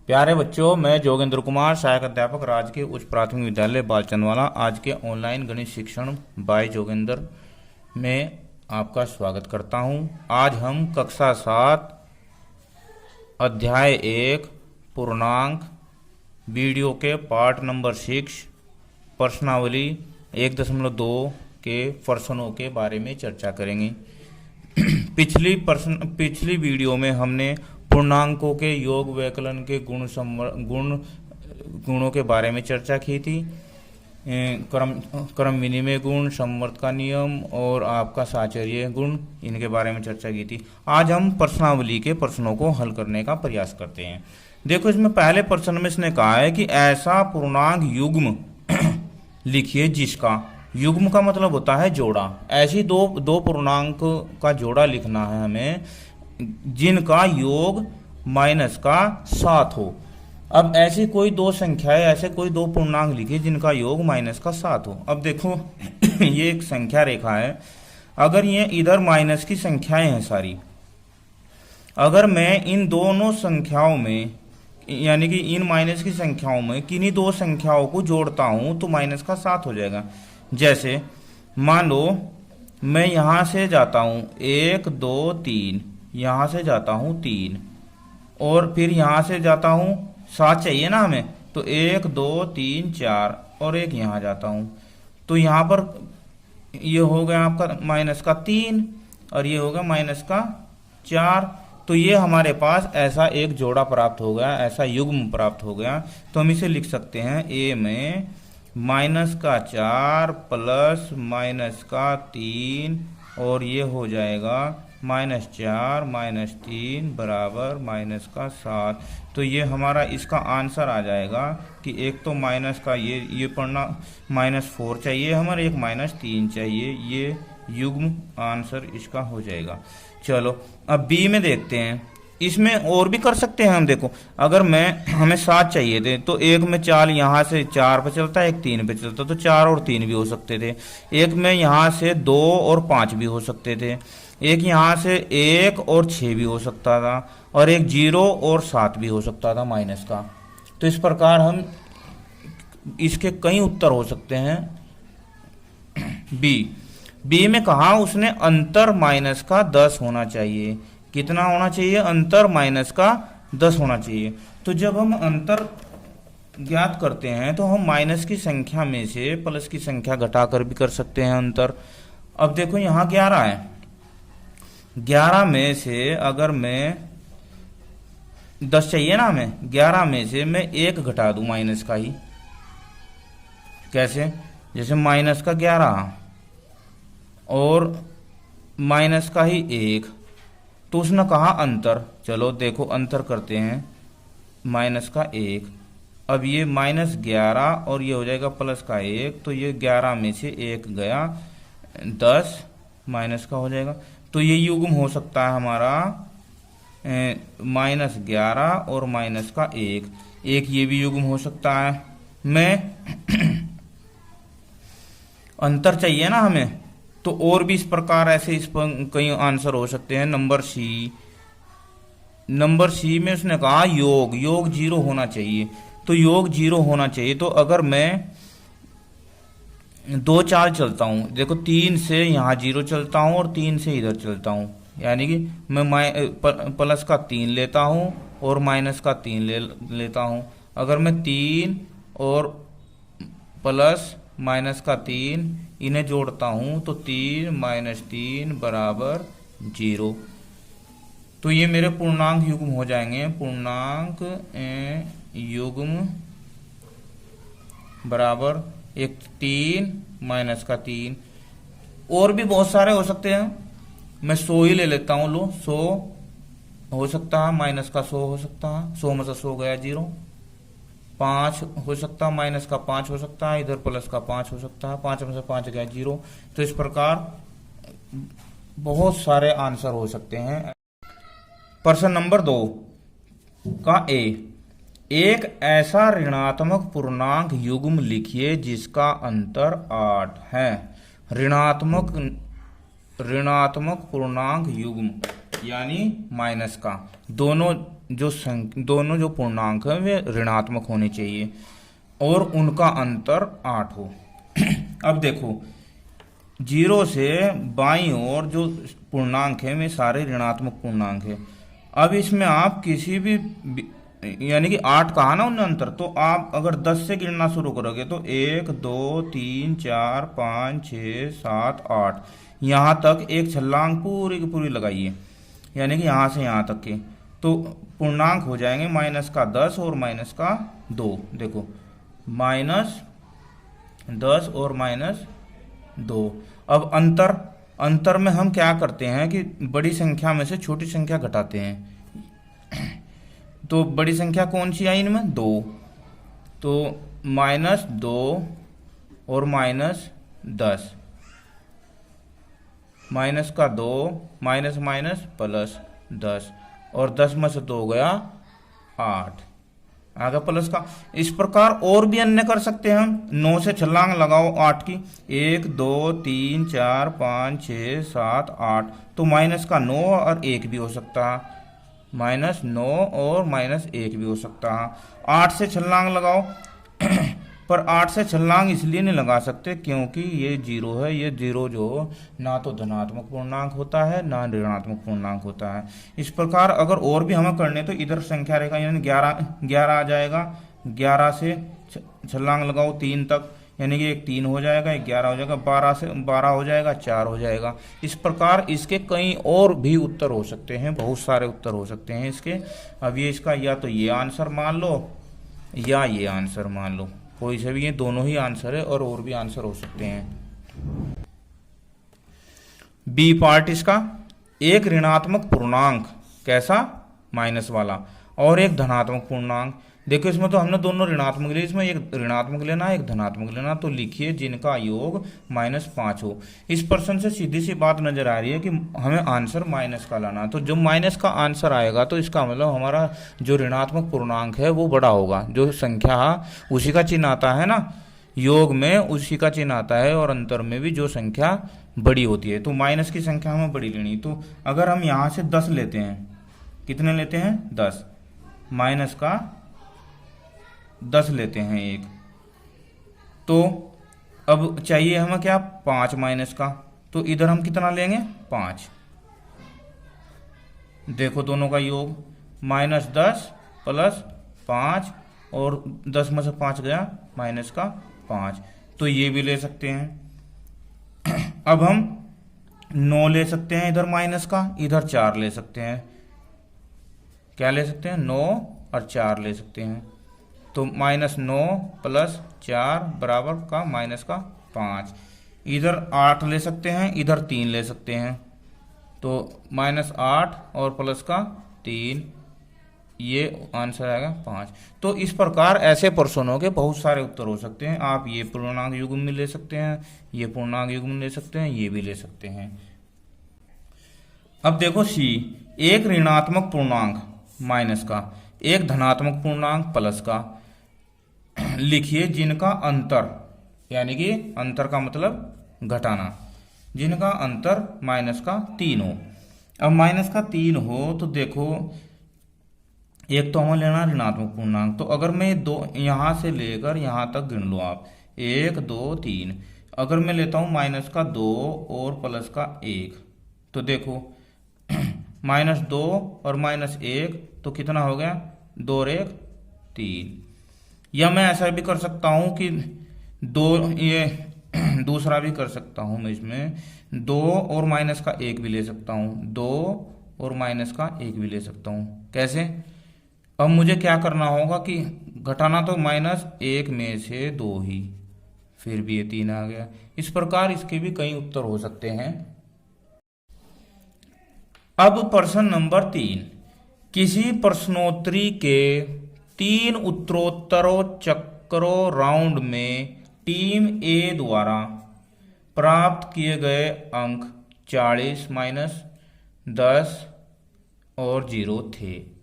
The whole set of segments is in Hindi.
प्यारे बच्चों, मैं जोगेंद्र कुमार, सहायक अध्यापक राजकीय उच्च प्राथमिक विद्यालय बालचंदवाला, आज के ऑनलाइन गणित शिक्षण बाय जोगेंद्र में आपका स्वागत करता हूं। आज हम कक्षा 7 अध्याय 1 पूर्णांक वीडियो के पार्ट नंबर 6 प्रश्नावली 1.2 के प्रश्नों के बारे में चर्चा करेंगे। पिछली वीडियो में हमने पूर्णांकों के योग व्यकलन के गुणों के बारे में चर्चा की थी। क्रम विनिमय गुण, संवर्त का नियम और आपका साचर्य गुण, इनके बारे में चर्चा की थी। आज हम प्रश्नावली के प्रश्नों को हल करने का प्रयास करते हैं। देखो, इसमें पहले प्रश्न में इसने कहा है कि ऐसा पूर्णांक युग्म लिखिए जिसका, युग्म का मतलब होता है जोड़ा, ऐसी दो पूर्णांक का जोड़ा लिखना है हमें जिनका योग माइनस का 7 हो। अब ऐसी कोई दो संख्याएं, ऐसे कोई दो पूर्णांक लिखिए जिनका योग माइनस का 7 हो। अब देखो ये एक संख्या रेखा है। अगर ये इधर माइनस की संख्याएं हैं सारी, अगर मैं इन दोनों संख्याओं में यानी कि इन माइनस की संख्याओं में किन्हीं दो संख्याओं को जोड़ता हूं तो माइनस का 7 हो जाएगा। जैसे मान लो मैं यहां से जाता हूं 1 2 3, यहां से जाता हूं 3 और फिर यहां से जाता हूं 7 चाहिए ना हमें, तो 1 2 3 4 और एक यहां जाता हूं, तो यहां पर ये हो गया आपका माइनस का 3 और ये हो गया माइनस का 4। तो ये हमारे पास ऐसा एक जोड़ा प्राप्त हो गया, ऐसा युग्म प्राप्त हो गया। तो हम इसे लिख सकते हैं ए में माइनस का 4 प्लस माइनस का 3 और ये हो जाएगा माइनस 4 माइनस 3 बराबर माइनस का 7। तो ये हमारा इसका आंसर आ जाएगा कि एक तो माइनस का ये पढ़ना -4 चाहिए हमारे, एक -3 चाहिए, ये युग्म आंसर इसका हो जाएगा। चलो अब बी में देखते हैं। इसमें और भी कर सकते हैं हम। देखो, अगर हमें 7 चाहिए थे तो एक में 4 यहाँ से 4 पे चलता है, एक 3 पे चलता, तो 4 और 3 भी हो सकते थे। एक में यहाँ से 2 और 5 भी हो सकते थे, एक यहाँ से 1 और 6 भी हो सकता था, और एक 0 और 7 भी हो सकता था माइनस का। तो इस प्रकार हम इसके कई उत्तर हो सकते हैं। बी में कहा उसने अंतर माइनस का 10 होना चाहिए। कितना होना चाहिए? अंतर माइनस का 10 होना चाहिए। तो जब हम अंतर ज्ञात करते हैं तो हम माइनस की संख्या में से प्लस की संख्या घटाकर भी कर सकते हैं अंतर। अब देखो यहाँ 11 है, 11 में से अगर मैं 10 चाहिए ना हमें, 11 में से मैं 1 घटा दूं माइनस का ही। कैसे? जैसे माइनस का 11 और माइनस का ही 1, तो उसने कहा अंतर। चलो देखो अंतर करते हैं, माइनस का 1, अब ये -11 और ये हो जाएगा प्लस का 1, तो ये 11 में से 1 गया, 10 माइनस का हो जाएगा। तो ये युग्म हो सकता है हमारा -11 और माइनस का 1, ये भी युग्म हो सकता है। मैं अंतर चाहिए ना हमें, तो और भी इस प्रकार ऐसे इस पर कई आंसर हो सकते हैं। नंबर सी में उसने कहा योग 0 होना चाहिए। तो योग 0 होना चाहिए, तो अगर मैं 2 4 चलता हूं, देखो 3 से यहाँ 0 चलता हूं और 3 से इधर चलता हूं, यानी कि मैं प्लस का 3 लेता हूं और माइनस का 3 लेता हूं। अगर मैं 3 और प्लस माइनस का 3 इन्हें जोड़ता हूं तो 3 - 3 बराबर 0। तो ये मेरे पूर्णांक युग्म हो जाएंगे। पूर्णांक युग्म बराबर एक 3 माइनस का 3। और भी बहुत सारे हो सकते हैं, मैं 100 ही ले लेता हूं। लो 100 हो सकता है, माइनस का 100 हो सकता है, 100 में से 100 गया 0। 5 हो सकता है, माइनस का 5 हो सकता है, इधर प्लस का 5 हो सकता है, 5 में से 5 गया 0। तो इस प्रकार बहुत सारे आंसर हो सकते हैं। प्रश्न नंबर 2 का एक ऐसा ऋणात्मक पूर्णांक युग्म लिखिए जिसका अंतर 8 है। ऋणात्मक पूर्णांक युग्म यानी माइनस का, दोनों दोनों जो पूर्णांक हैं वे ऋणात्मक होने चाहिए और उनका अंतर 8 हो। अब देखो, 0 से बाईं ओर जो पूर्णांक है वे सारे ऋणात्मक पूर्णांक है। अब इसमें आप किसी भी यानी कि 8 कहा ना उन्हें अंतर, तो आप अगर 10 से गिनना शुरू करोगे तो 1 2 3 4 5 6 7 8 यहाँ तक एक छलांग पूरी की पूरी लगाइए, यानी कि यहाँ से यहाँ तक के, तो पूर्णांक हो जाएंगे -10 और -2। देखो -10 और -2। अब अंतर में हम क्या करते हैं कि बड़ी संख्या में से छोटी संख्या घटाते हैं। तो बड़ी संख्या कौन सी आई इनमें? 2। तो -2 और -10, -2 माइनस प्लस 10 और 10 में से 2 गया 8 आ गया प्लस का। इस प्रकार और भी अन्य कर सकते हैं हम। 9 से छलांग लगाओ 8 की, 1 2 3 4 5 6 7 8, तो -9 और 1 भी हो सकता है, -9 और -1 भी हो सकता है। 8 से छलांग लगाओ पर 8 से छलांग इसलिए नहीं लगा सकते क्योंकि ये 0 है। ये 0 जो ना तो धनात्मक पूर्णांक होता है ना ऋणात्मक पूर्णांक होता है। इस प्रकार अगर और भी हमें करने तो इधर संख्या रेखा यानी 11 आ जाएगा। 11 से छलांग लगाओ 3 तक, यानी कि एक 3 हो जाएगा, एक 11 हो जाएगा, 12 से 12 हो जाएगा, 4 हो जाएगा। इस प्रकार इसके कई और भी उत्तर हो सकते हैं, बहुत सारे उत्तर हो सकते हैं इसके। अब ये इसका या तो ये आंसर मान लो या ये आंसर मान लो, कोई से भी, ये दोनों ही आंसर है और भी आंसर हो सकते हैं। बी पार्ट इसका, एक ऋणात्मक पूर्णांक कैसा? माइनस वाला, और एक धनात्मक पूर्णांक। देखो इसमें तो हमने दोनों ऋणात्मक लिए, इसमें एक ऋणात्मक लेना एक धनात्मक लेना, तो लिखिए जिनका योग -5 हो। इस प्रश्न से सीधी सी बात नजर आ रही है कि हमें आंसर माइनस का लाना, तो जो माइनस का आंसर आएगा तो इसका मतलब हमारा जो ऋणात्मक पूर्णांक है वो बड़ा होगा। जो संख्या उसी का चिन्ह आता है ना, योग में उसी का चिन्ह आता है और अंतर में भी जो संख्या बड़ी होती है, तो माइनस की संख्या हमें बड़ी लेनी। तो अगर हम यहाँ से 10 लेते हैं, कितने लेते हैं? 10, माइनस का 10 लेते हैं एक, तो अब चाहिए हमें क्या? 5 माइनस का, तो इधर हम कितना लेंगे? 5। देखो दोनों का योग -10 प्लस 5 और 10 में से 5 गया -5, तो ये भी ले सकते हैं। अब हम 9 ले सकते हैं इधर माइनस का, इधर 4 ले सकते हैं। क्या ले सकते हैं? 9 और 4 ले सकते हैं, तो -9 प्लस 4 बराबर का -5। इधर 8 ले सकते हैं, इधर 3 ले सकते हैं, तो -8 और प्लस का 3, ये आंसर आएगा 5। तो इस प्रकार ऐसे प्रश्नों के बहुत सारे उत्तर हो सकते हैं। आप ये पूर्णांक युग्म में ले सकते हैं, ये पूर्णांक युग्म में ले सकते हैं, ये भी ले सकते हैं। अब देखो सी, एक ऋणात्मक पूर्णांक माइनस का, एक धनात्मक पूर्णांक प्लस का, लिखिए जिनका अंतर, यानी कि अंतर का मतलब घटाना, जिनका अंतर -3 हो। अब -3 हो तो देखो एक तो हमें लेना ऋणात्मक पूर्णांक, तो अगर मैं दो यहां से लेकर यहां तक गिन लो आप, 1 2 3, अगर मैं लेता हूं -2 और +1, तो देखो -2 और -1 तो कितना हो गया? 2 और 1 3। या मैं ऐसा भी कर सकता हूं कि ये दूसरा भी कर सकता हूं मैं, इसमें 2 और -1 भी ले सकता हूं, 2 और -1 भी ले सकता हूं। कैसे? अब मुझे क्या करना होगा कि घटाना तो -1 में से 2 ही, फिर भी ये 3 आ गया। इस प्रकार इसके भी कई उत्तर हो सकते हैं। अब प्रश्न नंबर 3, किसी प्रश्नोत्तरी के 3 उत्तरोत्तरों चक्रों राउंड में टीम ए द्वारा प्राप्त किए गए अंक 40 -10 और 0 थे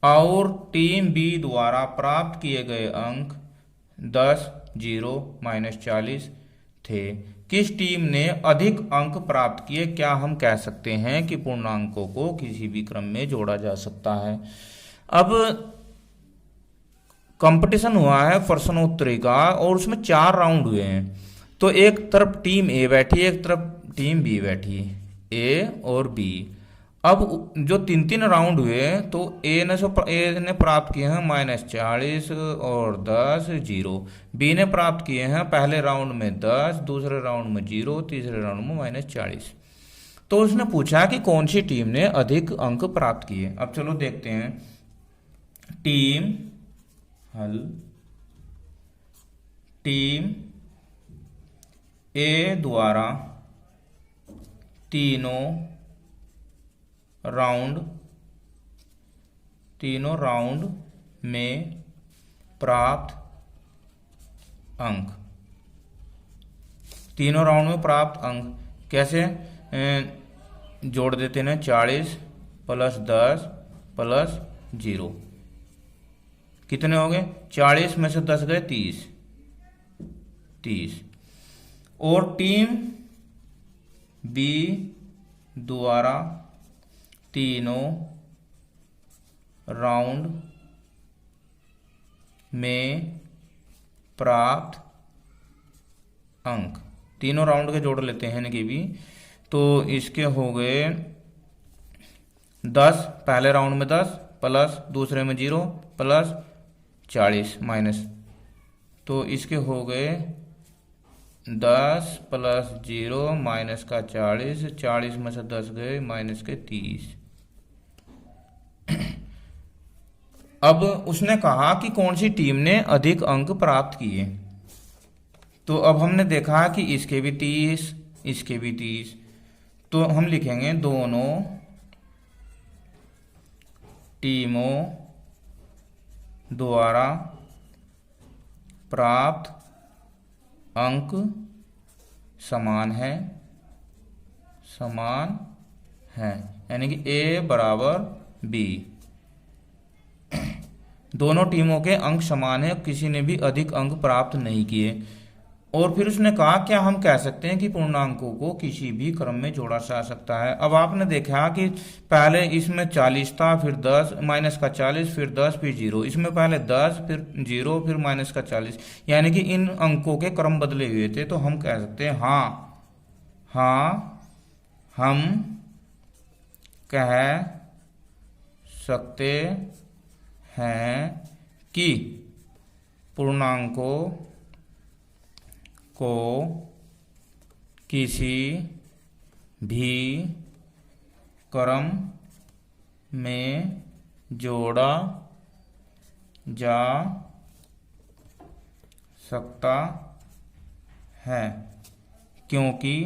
और टीम बी द्वारा प्राप्त किए गए अंक 10 0 -40 थे। किस टीम ने अधिक अंक प्राप्त किए, क्या हम कह सकते हैं कि पूर्णांकों को किसी भी क्रम में जोड़ा जा सकता है। अब कंपटीशन हुआ है प्रश्नोत्तरी का और उसमें 4 राउंड हुए हैं। तो एक तरफ टीम ए बैठी, एक तरफ टीम बी बैठी, ए और बी। अब जो 3 राउंड हुए तो ए ने प्राप्त किए हैं -40 और 10 0। बी ने प्राप्त किए हैं पहले राउंड में 10, दूसरे राउंड में 0, तीसरे राउंड में -40। तो उसने पूछा कि कौन सी टीम ने अधिक अंक प्राप्त किए। अब चलो देखते हैं। टीम हल, टीम ए द्वारा तीनों राउंड में प्राप्त अंक, तीनों राउंड में प्राप्त अंक कैसे जोड़ देते हैं। 40 + 10 + 0 कितने हो गए। 40 में से 10 गए 30। और टीम बी द्वारा तीनों राउंड में प्राप्त अंक, तीनों राउंड के जोड़ लेते हैं इनके भी। तो इसके हो गए 10 पहले राउंड में 10 प्लस दूसरे में 0 प्लस 40 माइनस, तो इसके हो गए 10 + 0 माइनस का 40, 40 में से 10 गए माइनस के 30। अब उसने कहा कि कौन सी टीम ने अधिक अंक प्राप्त किए। तो अब हमने देखा कि इसके भी 30, इसके भी 30, तो हम लिखेंगे दोनों टीमों द्वारा प्राप्त अंक समान है, यानी कि A = B। दोनों टीमों के अंक समान है, किसी ने भी अधिक अंक प्राप्त नहीं किए। और फिर उसने कहा क्या हम कह सकते हैं कि पूर्णांकों को किसी भी क्रम में जोड़ा जा सकता है। अब आपने देखा कि पहले इसमें 40 था, फिर 10 माइनस का 40, फिर 10, फिर 0। इसमें पहले 10 फिर 0 फिर माइनस का 40, यानी कि इन अंकों के क्रम बदले हुए थे। तो हम कह सकते हैं हम कह सकते हैं कि पूर्णांकों को किसी भी क्रम में जोड़ा जा सकता है, क्योंकि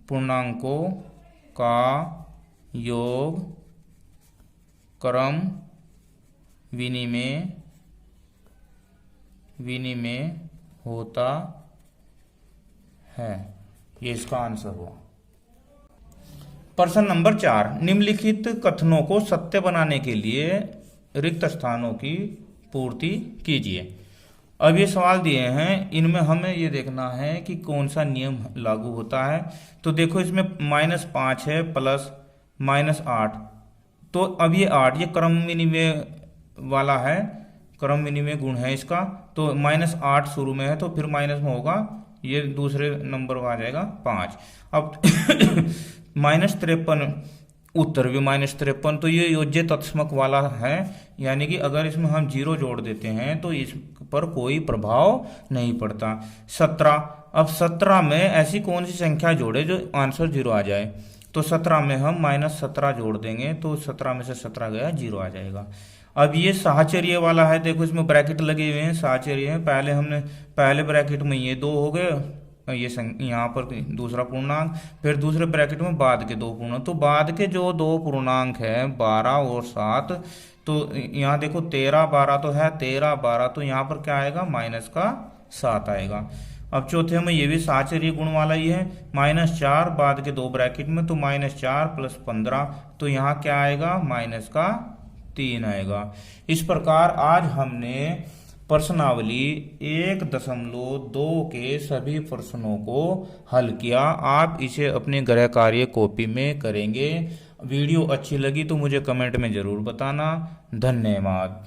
पूर्णांकों का योग क्रम विनिमय होता है। ये इसका आंसर हुआ। प्रश्न नंबर 4, निम्नलिखित कथनों को सत्य बनाने के लिए रिक्त स्थानों की पूर्ति कीजिए। अब ये सवाल दिए हैं, इनमें हमें ये देखना है कि कौन सा नियम लागू होता है। तो देखो इसमें -5 है प्लस -8, तो अब ये 8 ये क्रम विनिमय वाला है, क्रम विनिमय गुण है इसका। तो -8 शुरू में है तो फिर माइनस में होगा, ये दूसरे नंबर में आ जाएगा 5। अब -53 उत्तर भी -53, तो ये योज्य तत्समक वाला है, यानी कि अगर इसमें हम 0 जोड़ देते हैं तो इस पर कोई प्रभाव नहीं पड़ता। 17, अब 17 में ऐसी कौन सी संख्या जोड़े जो आंसर 0 आ जाए। तो 17 में हम -17 जोड़ देंगे तो 17 में से 17 गया 0 आ जाएगा। अब ये साहचर्य वाला है, देखो इसमें ब्रैकेट लगे हुए हैं, साहचर्य है। पहले ब्रैकेट में ये 2 हो गए, ये यहाँ पर दूसरा पूर्णांक, फिर दूसरे ब्रैकेट में बाद के 2 पूर्णांक। तो बाद के जो 2 पूर्णांक है 12 और 7, तो यहाँ देखो 13 12 तो है, 13 12, तो यहाँ पर क्या आएगा -7 आएगा। अब चौथे में ये भी साहचर्य गुण वाला ही है, -4 बाद के 2 ब्रैकेट में, तो -4 + 15, तो यहाँ क्या आएगा 3 आएगा। इस प्रकार आज हमने प्रश्नावली 1.2 के सभी प्रश्नों को हल किया। आप इसे अपने गृह कार्य कॉपी में करेंगे। वीडियो अच्छी लगी तो मुझे कमेंट में जरूर बताना। धन्यवाद।